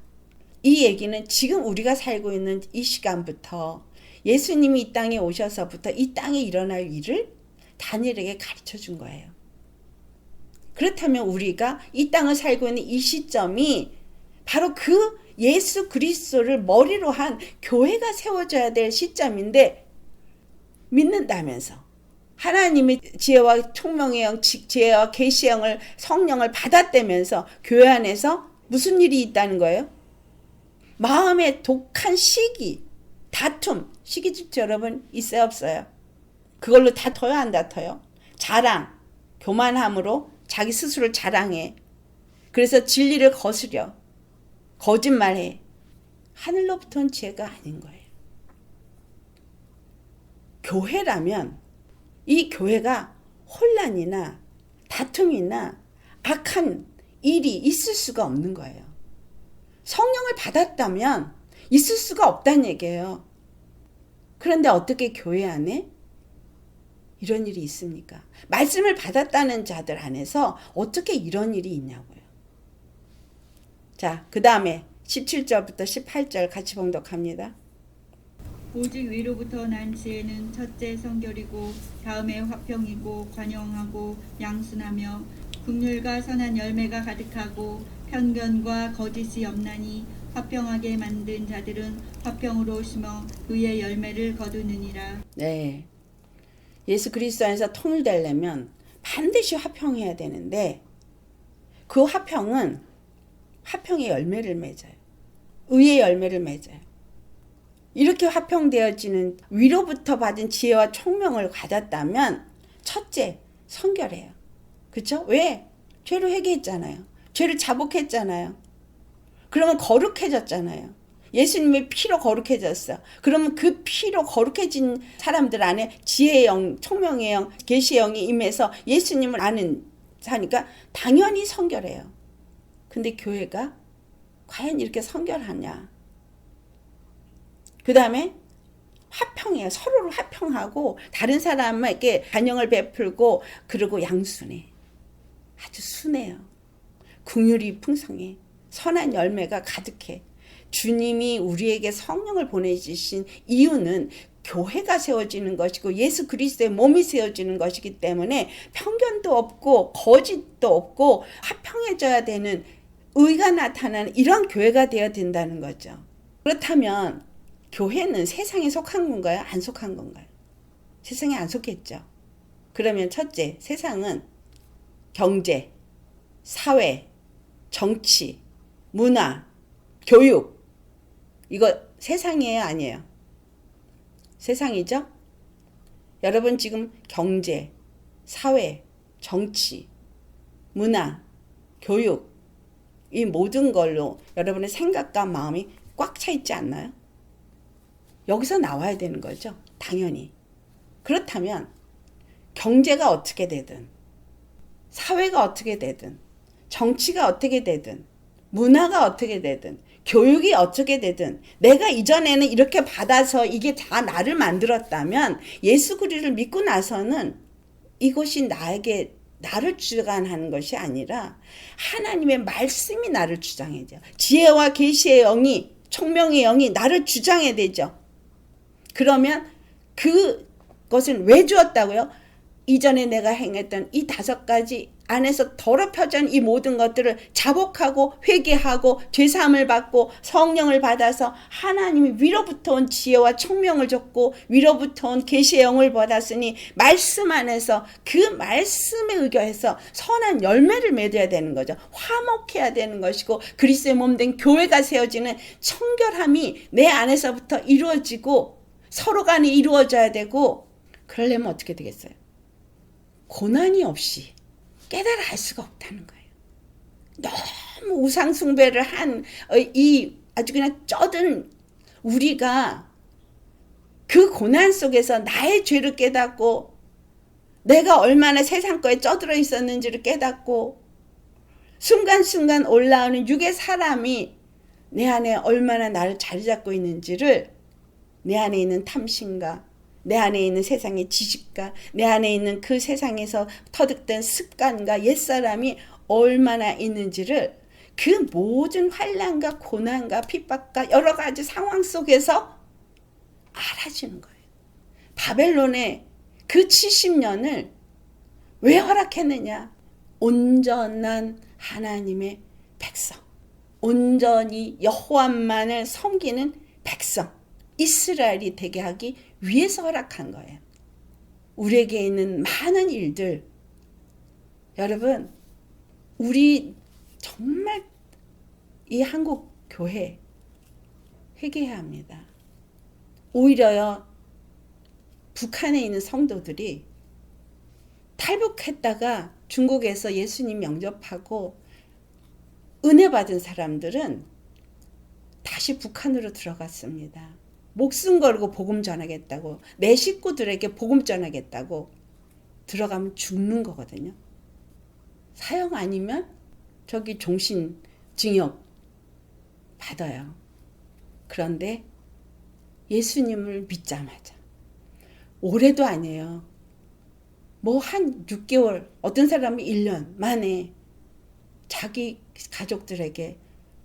이 얘기는 지금 우리가 살고 있는 이 시간부터 예수님이 이 땅에 오셔서부터 이 땅에 일어날 일을 다니엘에게 가르쳐 준 거예요. 그렇다면 우리가 이 땅을 살고 있는 이 시점이 바로 그 예수 그리스도를 머리로 한 교회가 세워져야 될 시점인데 믿는다면서 하나님의 지혜와 총명의 영, 지혜와 계시의 영을 성령을 받았다면서 교회 안에서 무슨 일이 있다는 거예요? 마음의 독한 시기, 다툼, 시기질투 여러분 있어요 없어요? 그걸로 다퉈요 안 다퉈요? 자랑, 교만함으로 자기 스스로를 자랑해. 그래서 진리를 거스려. 거짓말해. 하늘로부터 온 지혜가 아닌 거예요. 교회라면 이 교회가 혼란이나 다툼이나 악한 일이 있을 수가 없는 거예요. 성령을 받았다면 있을 수가 없다는 얘기예요. 그런데 어떻게 교회 안에 이런 일이 있습니까? 말씀을 받았다는 자들 안에서 어떻게 이런 일이 있냐고요. 자, 그 다음에 17절부터 18절 같이 봉독합니다. 오직 위로부터 난 지혜는 첫째 성결이고 다음에 화평이고 관용하고 양순하며 긍휼과 선한 열매가 가득하고 편견과 거짓이 없나니 화평하게 만든 자들은 화평으로 심어 그의 열매를 거두느니라. 네, 예수 그리스도 안에서 통일되려면 반드시 화평해야 되는데 그 화평은 화평의 열매를 맺어요. 의의 열매를 맺어요. 이렇게 화평되어지는 위로부터 받은 지혜와 총명을 가졌다면 첫째, 성결해요. 그렇죠? 왜? 죄로 회개했잖아요. 죄를 자복했잖아요. 그러면 거룩해졌잖아요. 예수님의 피로 거룩해졌어. 그러면 그 피로 거룩해진 사람들 안에 지혜의 영, 총명의 영, 계시의 영이 임해서 예수님을 아는 사니까 당연히 성결해요. 근데 교회가 과연 이렇게 성결하냐? 그 다음에 화평해요. 서로를 화평하고 다른 사람에게 관용을 베풀고 그리고 양순해. 아주 순해요. 긍휼이 풍성해. 선한 열매가 가득해. 주님이 우리에게 성령을 보내주신 이유는 교회가 세워지는 것이고 예수 그리스도의 몸이 세워지는 것이기 때문에 편견도 없고 거짓도 없고 화평해져야 되는 의가 나타나는 이런 교회가 되어야 된다는 거죠. 그렇다면 교회는 세상에 속한 건가요? 안 속한 건가요? 세상에 안 속했죠. 그러면 첫째, 세상은 경제, 사회, 정치, 문화, 교육. 이거 세상이에요, 아니에요? 세상이죠? 여러분 지금 경제, 사회, 정치, 문화, 교육 이 모든 걸로 여러분의 생각과 마음이 꽉 차 있지 않나요? 여기서 나와야 되는 거죠. 당연히. 그렇다면 경제가 어떻게 되든 사회가 어떻게 되든 정치가 어떻게 되든 문화가 어떻게 되든 교육이 어떻게 되든 내가 이전에는 이렇게 받아서 이게 다 나를 만들었다면 예수 그리스도를 믿고 나서는 이것이 나를 주관하는 것이 아니라 하나님의 말씀이 나를 주장해죠. 지혜와 계시의 영이 총명의 영이 나를 주장해야 되죠. 그러면 그것은 왜 주었다고요? 이전에 내가 행했던 이 5가지 안에서 더럽혀진 이 모든 것들을 자복하고 회개하고 죄사함을 받고 성령을 받아서 하나님이 위로부터 온 지혜와 총명을 줬고 위로부터 온 계시의 영을 받았으니 말씀 안에서 그 말씀에 의거해서 선한 열매를 맺어야 되는 거죠. 화목해야 되는 것이고 그리스도의 몸된 교회가 세워지는 청결함이 내 안에서부터 이루어지고 서로 간에 이루어져야 되고 그러려면 어떻게 되겠어요? 고난이 없이 깨달아 알 수가 없다는 거예요. 너무 우상숭배를 한 이 아주 그냥 쩌든 우리가 그 고난 속에서 나의 죄를 깨닫고 내가 얼마나 세상 거에 쩌들어 있었는지를 깨닫고 순간순간 올라오는 육의 사람이 내 안에 얼마나 나를 자리 잡고 있는지를 내 안에 있는 탐심과 내 안에 있는 세상의 지식과 내 안에 있는 그 세상에서 터득된 습관과 옛사람이 얼마나 있는지를 그 모든 환난과 고난과 핍박과 여러 가지 상황 속에서 알아주는 거예요. 바벨론의 그 70년을 왜 허락했느냐? 온전한 하나님의 백성, 온전히 여호와만을 섬기는 백성, 이스라엘이 되게 하기 위해서 허락한 거예요. 우리에게 있는 많은 일들, 여러분 우리 정말 이 한국 교회 회개해야 합니다. 오히려요 북한에 있는 성도들이 탈북했다가 중국에서 예수님 영접하고 은혜 받은 사람들은 다시 북한으로 들어갔습니다. 목숨 걸고 복음 전하겠다고 내 식구들에게 복음 전하겠다고 들어가면 죽는 거거든요. 사형 아니면 저기 종신징역 받아요. 그런데 예수님을 믿자마자 올해도 아니에요. 뭐 한 6개월 어떤 사람은 1년 만에 자기 가족들에게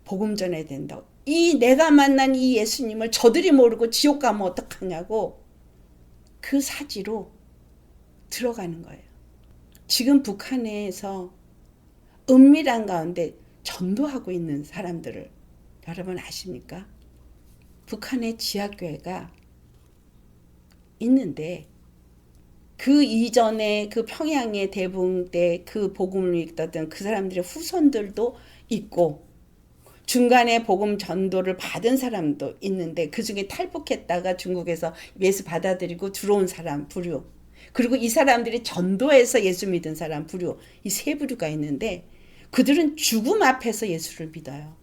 복음 전해야 된다고. 이 내가 만난 이 예수님을 저들이 모르고 지옥 가면 어떡하냐고 그 사지로 들어가는 거예요. 지금 북한에서 은밀한 가운데 전도하고 있는 사람들을 여러분 아십니까? 북한의 지하교회가 있는데 그 이전에 그 평양의 대붕 때 그 복음을 읽던 그 사람들의 후손들도 있고 중간에 복음 전도를 받은 사람도 있는데 그중에 탈북했다가 중국에서 예수 받아들이고 들어온 사람 부류, 그리고 이 사람들이 전도해서 예수 믿은 사람 부류, 이 세 부류가 있는데 그들은 죽음 앞에서 예수를 믿어요.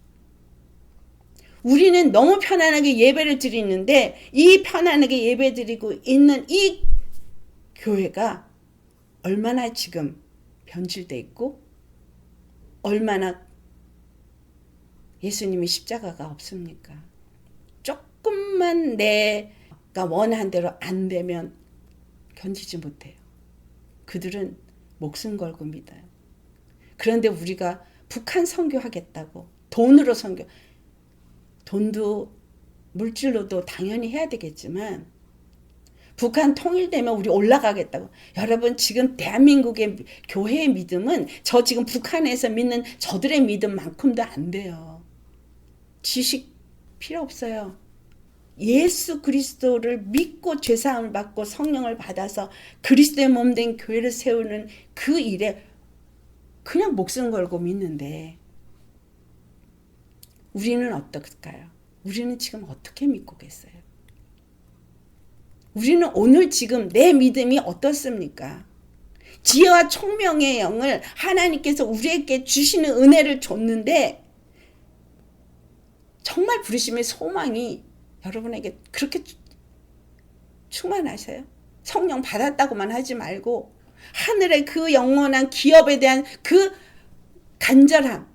우리는 너무 편안하게 예배를 드리는데 이 편안하게 예배 드리고 있는 이 교회가 얼마나 지금 변질돼 있고 얼마나 예수님의 십자가가 없습니까? 조금만 내가 원한 대로 안 되면 견디지 못해요. 그들은 목숨 걸고 믿어요. 그런데 우리가 북한 선교하겠다고 돈으로 선교, 돈도 물질로도 당연히 해야 되겠지만 북한 통일되면 우리 올라가겠다고. 여러분 지금 대한민국의 교회의 믿음은 저 지금 북한에서 믿는 저들의 믿음만큼도 안 돼요. 지식 필요 없어요. 예수 그리스도를 믿고 죄사함을 받고 성령을 받아서 그리스도의 몸된 교회를 세우는 그 일에 그냥 목숨 걸고 믿는데 우리는 어떨까요? 우리는 지금 어떻게 믿고 계세요? 우리는 오늘 지금 내 믿음이 어떻습니까? 지혜와 총명의 영을 하나님께서 우리에게 주시는 은혜를 줬는데 정말 부르심의 소망이 여러분에게 그렇게 충만하세요? 성령 받았다고만 하지 말고 하늘의 그 영원한 기업에 대한 그 간절함,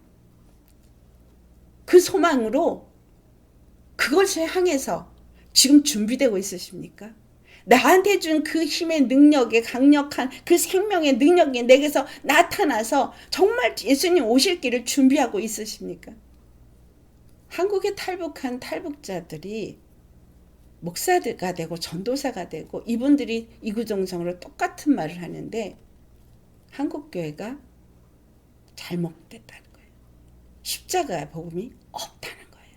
그 소망으로 그것을 향해서 지금 준비되고 있으십니까? 나한테 준 그 힘의 능력에 강력한 그 생명의 능력이 내게서 나타나서 정말 예수님 오실 길을 준비하고 있으십니까? 한국에 탈북한 탈북자들이 목사가 되고 전도사가 되고 이분들이 이구동성으로 똑같은 말을 하는데 한국교회가 잘못됐다는 거예요. 십자가 복음이 없다는 거예요.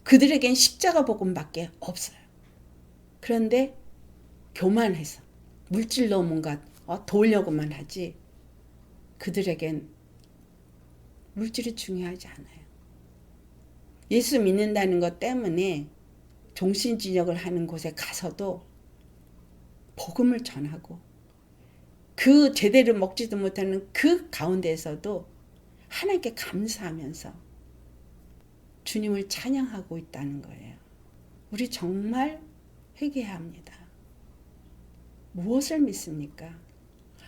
그들에겐 십자가 복음밖에 없어요. 그런데 교만해서 물질로 뭔가 도우려고만 하지 그들에겐 물질이 중요하지 않아요. 예수 믿는다는 것 때문에 종신진역을 하는 곳에 가서도 복음을 전하고 그 제대로 먹지도 못하는 그 가운데에서도 하나님께 감사하면서 주님을 찬양하고 있다는 거예요. 우리 정말 회개해야 합니다. 무엇을 믿습니까?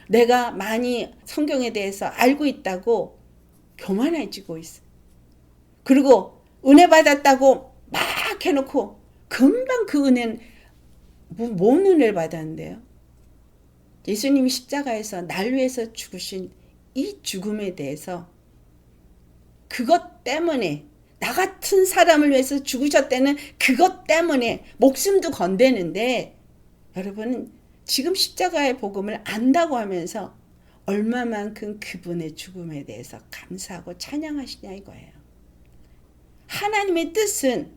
내가 많이 성경에 대해서 알고 있다고 교만해지고 있어. 그리고 은혜 받았다고 막 해놓고 금방 그 은혜는 뭔 은혜를 받았는데요? 예수님이 십자가에서 날 위해서 죽으신 이 죽음에 대해서 그것 때문에 나 같은 사람을 위해서 죽으셨다는 그것 때문에 목숨도 건대는데 여러분은 지금 십자가의 복음을 안다고 하면서 얼마만큼 그분의 죽음에 대해서 감사하고 찬양하시냐 이거예요. 하나님의 뜻은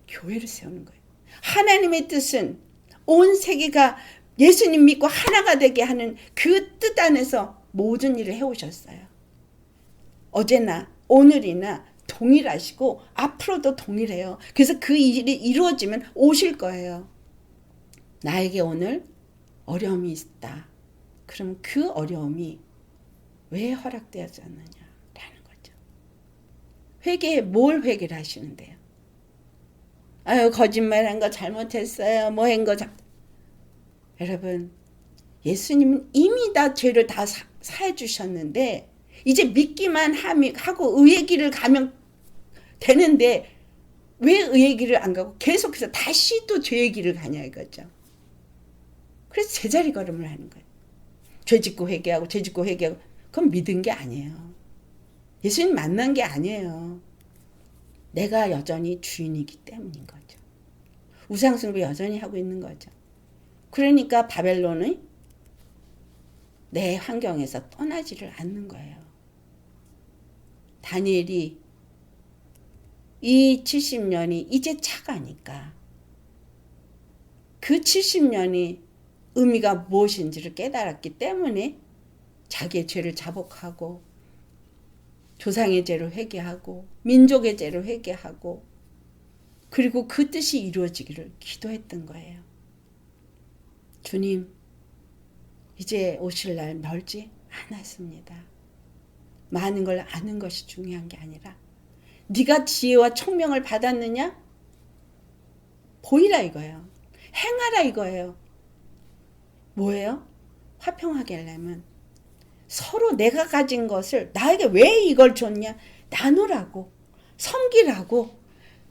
교회를 세우는 거예요. 하나님의 뜻은 온 세계가 예수님 믿고 하나가 되게 하는 그 뜻 안에서 모든 일을 해오셨어요. 어제나 오늘이나 동일하시고 앞으로도 동일해요. 그래서 그 일이 이루어지면 오실 거예요. 나에게 오늘 어려움이 있다. 그럼 그 어려움이 왜 허락되었느냐라는 거죠. 회개에 뭘 회개를 하시는데요? 아유 거짓말한 거 잘못했어요. 뭐 한 거 여러분 예수님은 이미 다 죄를 다 사해 주셨는데 이제 믿기만 하고 의의 길을 가면 되는데 왜 의의 길을 안 가고 계속해서 다시 또 죄의 길을 가냐 이거죠. 그래서 제자리 걸음을 하는 거예요. 죄 짓고 회개하고 죄 짓고 회개하고 그건 믿은 게 아니에요. 예수님 만난 게 아니에요. 내가 여전히 주인이기 때문인 거죠. 우상숭배 여전히 하고 있는 거죠. 그러니까 바벨론은 내 환경에서 떠나지를 않는 거예요. 다니엘이 이 70년이 이제 차가니까 그 70년이 의미가 무엇인지를 깨달았기 때문에 자기의 죄를 자복하고 조상의 죄를 회개하고 민족의 죄를 회개하고 그리고 그 뜻이 이루어지기를 기도했던 거예요. 주님, 이제 오실 날 멀지 않았습니다. 많은 걸 아는 것이 중요한 게 아니라 네가 지혜와 총명을 받았느냐? 보이라 이거예요. 행하라 이거예요. 뭐예요? 화평하게 하려면 서로 내가 가진 것을 나에게 왜 이걸 줬냐? 나누라고 섬기라고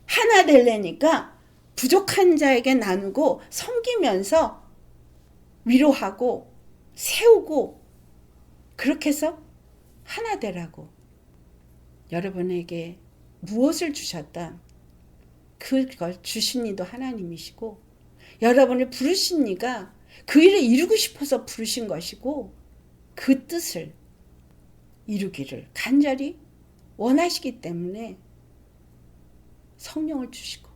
하나 되려니까 부족한 자에게 나누고 섬기면서 위로하고 세우고 그렇게 해서 하나 되라고. 여러분에게 무엇을 주셨던 그걸 주신 이도 하나님이시고 여러분을 부르신 이가 그 일을 이루고 싶어서 부르신 것이고 그 뜻을 이루기를 간절히 원하시기 때문에 성령을 주시고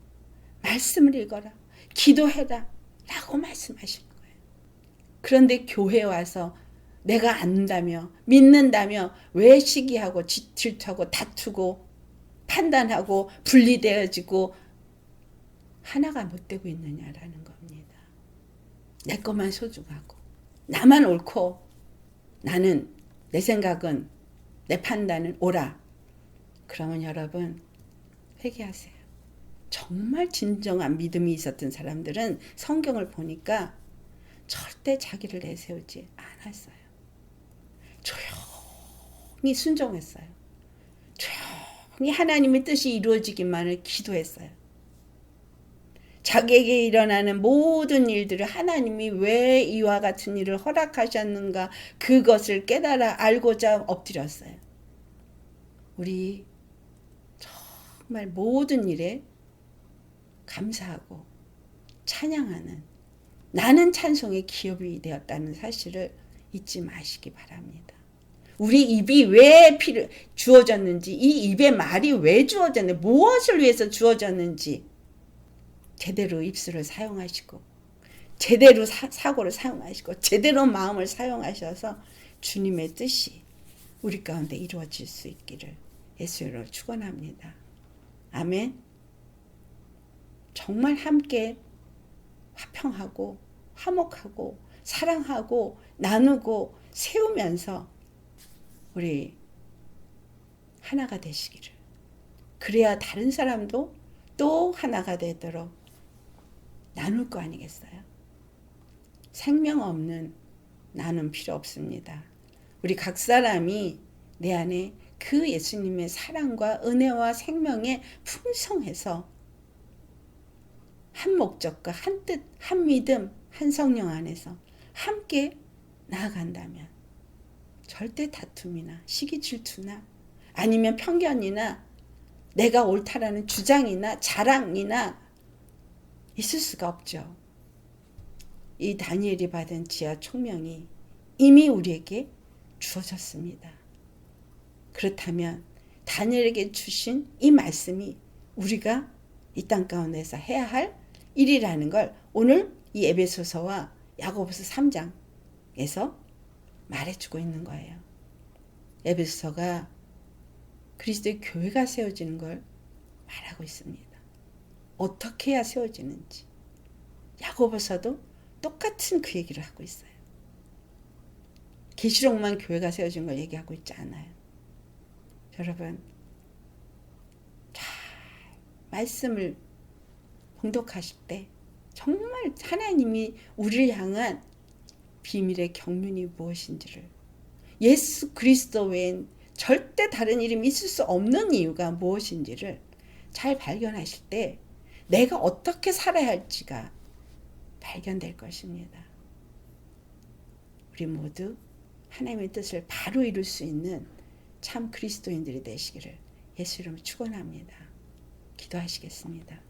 말씀을 읽어라 기도해라 라고 말씀하시는 거예요. 그런데 교회에 와서 내가 안다며 믿는다며 왜 시기하고 질투하고 다투고 판단하고 분리되어지고 하나가 못 되고 있느냐라는 겁니다. 내 것만 소중하고 나만 옳고 나는 내 생각은 내 판단은 옳아. 그러면 여러분 회개하세요. 정말 진정한 믿음이 있었던 사람들은 성경을 보니까 절대 자기를 내세우지 않았어요. 조용히 순종했어요. 조용히 하나님의 뜻이 이루어지기만을 기도했어요. 자기에게 일어나는 모든 일들을 하나님이 왜 이와 같은 일을 허락하셨는가 그것을 깨달아 알고자 엎드렸어요. 우리 정말 모든 일에 감사하고 찬양하는 나는 찬송의 기업이 되었다는 사실을 잊지 마시기 바랍니다. 우리 입이 왜 주어졌는지, 이 입의 말이 왜 주어졌는지, 무엇을 위해서 주어졌는지 제대로 입술을 사용하시고 제대로 사고를 사용하시고 제대로 마음을 사용하셔서 주님의 뜻이 우리 가운데 이루어질 수 있기를 예수로 축원합니다. 아멘. 정말 함께 화평하고 화목하고 사랑하고 나누고 세우면서 우리 하나가 되시기를. 그래야 다른 사람도 또 하나가 되도록 나눌 거 아니겠어요? 생명 없는 나눔 필요 없습니다. 우리 각 사람이 내 안에 그 예수님의 사랑과 은혜와 생명에 풍성해서 한 목적과 한 뜻, 한 믿음, 한 성령 안에서 함께 나아간다면 절대 다툼이나 시기 질투나 아니면 편견이나 내가 옳다라는 주장이나 자랑이나 있을 수가 없죠. 이 다니엘이 받은 지하 총명이 이미 우리에게 주어졌습니다. 그렇다면 다니엘에게 주신 이 말씀이 우리가 이 땅 가운데서 해야 할 일이라는 걸 오늘 이 에베소서와 야고보서 3장에서 말해주고 있는 거예요. 에베소서가 그리스도의 교회가 세워지는 걸 말하고 있습니다. 어떻게 해야 세워지는지. 야고보서도 똑같은 그 얘기를 하고 있어요. 계시록만 교회가 세워진 걸 얘기하고 있지 않아요. 여러분 잘 말씀을 봉독하실 때 정말 하나님이 우리를 향한 비밀의 경륜이 무엇인지를 예수 그리스도 외엔 절대 다른 이름이 있을 수 없는 이유가 무엇인지를 잘 발견하실 때 내가 어떻게 살아야 할지가 발견될 것입니다. 우리 모두 하나님의 뜻을 바로 이룰 수 있는 참 그리스도인들이 되시기를 예수 이름으로 축원합니다. 기도하시겠습니다.